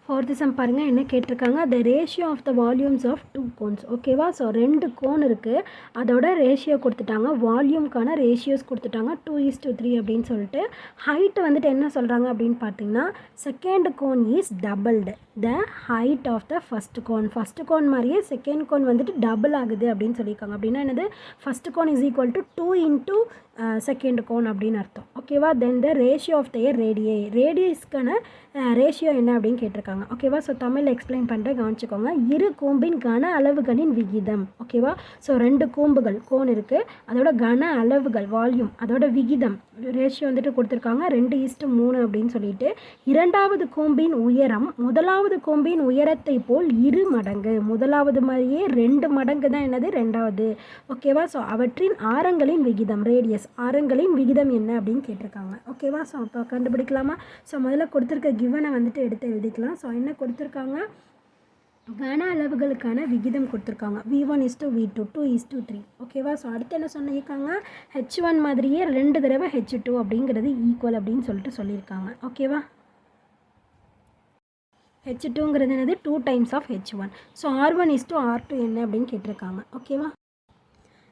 Fourth some பாருங்கள் என்ன கேட்டிருக்காங்க, the ratio of the volumes of 2 cones. ஓகேவா? ஸோ 2 கோன் இருக்குது, அதோட ரேஷியோ கொடுத்துட்டாங்க, வால்யூம்க்கான ரேஷியோஸ் கொடுத்துட்டாங்க 2:3 அப்படின்னு சொல்லிட்டு. ஹைட்டு வந்துட்டு என்ன சொல்கிறாங்க அப்படின்னு பார்த்தீங்கன்னா, second cone is doubled the height of the first cone. First cone மாதிரியே செகண்ட் கோன் வந்துட்டு டபுள் ஆகுது அப்படின்னு சொல்லியிருக்காங்க. அப்படின்னா என்னது, first cone is equal to 2 into second cone அப்படின்னு அர்த்தம். ஓகேவா? Then the ratio of the ரேடியஸ்க்கான ரேஷியோ என்ன அப்படின்னு கேட்டிருக்காங்க. ஓகேவா? ஸோ தமிழில் எக்ஸ்பிளைன் பண்ணுறேன், கவனிச்சுக்கோங்க. இரு கூம்பின் கன அளவுகளின் விகிதம். ஓகேவா? ஸோ 2 கூம்புகள் கோன் இருக்குது, அதோட கன அளவுகள் வால்யூம், அதோட விகிதம் ரேஷியோ வந்துட்டு கொடுத்துருக்காங்க 2:3 அப்படின்னு சொல்லிட்டு. இரண்டாவது கூம்பின் உயரம் முதலாவது கூம்பின் உயரத்தை போல் 2 மடங்கு, முதலாவது மாதிரியே 2 மடங்கு தான் என்னது ரெண்டாவது. ஓகேவா? ஸோ அவற்றின் ஆரங்களின் விகிதம், ரேடியஸ் ஆரங்களின் விகிதம் என்ன அப்படின்னு கேட்டிருக்காங்க. ஓகேவா? ஸோ அப்போ கண்டுபிடிக்கலாமா? ஸோ முதல்ல கொடுத்துருக்க கிவனை வந்துட்டு எடுத்து எழுதிக்கலாம். ஸோ என்ன கொடுத்துருக்காங்க, கன அளவுகளுக்கான விகிதம் கொடுத்துருக்காங்க. V1:V2, 2:3. ஓகேவா? ஸோ அடுத்து என்ன சொல்லியிருக்காங்க, H1 மாதிரியே 2 தடவை H2 அப்படிங்கிறது ஈக்குவல் அப்படின்னு சொல்லிட்டு சொல்லியிருக்காங்க. ஓகேவா? H2ங்கிறது என்னது 2 times of H1. So R1:R2 என்ன அப்படின்னு கேட்டிருக்காங்க. ஓகேவா?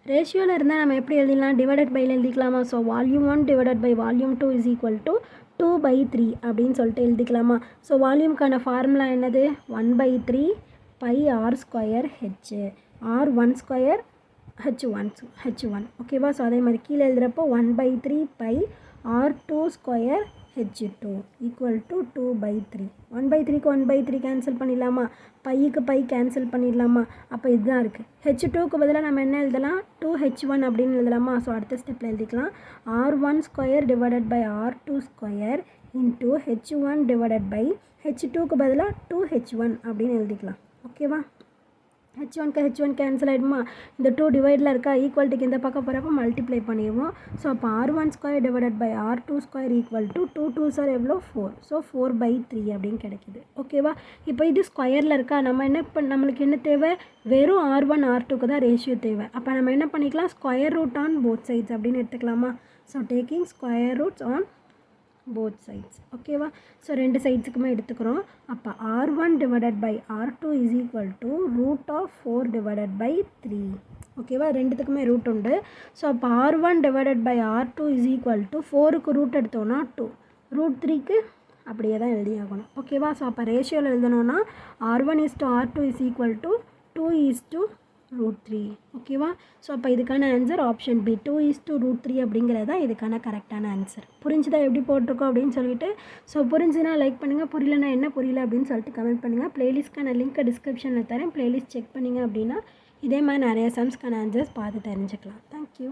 ரேஷியோவில் இருந்தால் நம்ம எப்படி எழுதிடலாம், டிவைடட் பையில் எழுதிக்கலாமா? So volume 1 divided by volume 2 is equal to 2/3 அப்படின்னு சொல்லிட்டு எழுதிக்கலாமா? ஸோ வால்யூம்க்கான ஃபார்முலா என்னது, 1/3 πr² H, R1² H1. ஓகேவா? ஸோ அதே மாதிரி கீழே எழுதுகிறப்போ 1/3 πr2² H2 equal to 2/3. 1/3க்கு 1/3 cancel பண்ணிடலாமா? பைக்கு பை கேன்சல் பண்ணிடலாமா? அப்போ இதுதான் இருக்குது. H2க்கு பதிலாக நம்ம என்ன எழுதலாம், 2H1 அப்படின்னு எழுதலாமா? ஸோ அடுத்த ஸ்டெப்பில் எழுதிக்கலாம், R1² divided by R2² into H1 divided by H2க்கு பதிலாக 2H1 அப்படின்னு எழுதிக்கலாம். ஓகேவா? H1 cancel ஆகிடுமா? இந்த 2 டிவைடில் இருக்கா, ஈக்குவல்ட்டுக்கு இந்த பக்கம் போகிறப்ப மல்டிப்ளை பண்ணிடுவோம். ஸோ அப்போ R1² divided by R2² equal to 2 2s are எவ்வளோ 4. ஸோ 4/3 அப்படின்னு கிடைக்கிது. ஓகேவா? இப்போ இது ஸ்கொயரில் இருக்கா, நம்ம நம்மளுக்கு என்ன தேவை, வெறும் R1 R2க்கு தான் ரேஷியோ தேவை. அப்போ நம்ம என்ன பண்ணிக்கலாம், square root on both sides அப்படின்னு எடுத்துக்கலாமா? So taking square roots on both sides. ஓகேவா? ஸோ 2 சைட்ஸுக்குமே எடுத்துக்கிறோம். அப்போ R1 divided by R2 is equal to √4 divided by 3. ஓகேவா? ரெண்டுத்துக்குமே ரூட் உண்டு. ஸோ அப்போ R1 divided by R2 is equal to 4க்கு ரூட் எடுத்தோன்னா 2, √3க்கு அப்படியே தான் எழுதி ஆகணும். ஓகேவா? ஸோ அப்போ ரேஷியோவில் எழுதணுன்னா R1:R2 இஸ் ஈக்குவல் டு 2:√3. ஓகேவா? ஸோ அப்போ இதுக்கான ஆன்சர் ஆப்ஷன் பி 2:√3 அப்படிங்கிறது தான் இதுக்கான கரெக்டான ஆன்சர். புரிஞ்சுதா எப்படி போட்டிருக்கோம் அப்படின்னு சொல்லிட்டு? ஸோ புரிஞ்சுன்னா லைக் பண்ணுங்கள், புரியலன்னா என்ன புரியல அப்படின்னு சொல்லிட்டு கமெண்ட் பண்ணுங்கள். ப்ளேலிஸ்ட்க்கான லிங்க்கை டிஸ்கிரிப்ஷனில் தரேன், ப்ளேலிஸ்ட் செக் பண்ணிங்க அப்படின்னா இதே மாதிரி நிறைய சம்ஸ்க்கான ஆன்சர்ஸ் பார்த்து தெரிஞ்சுக்கலாம். தேங்க்யூ.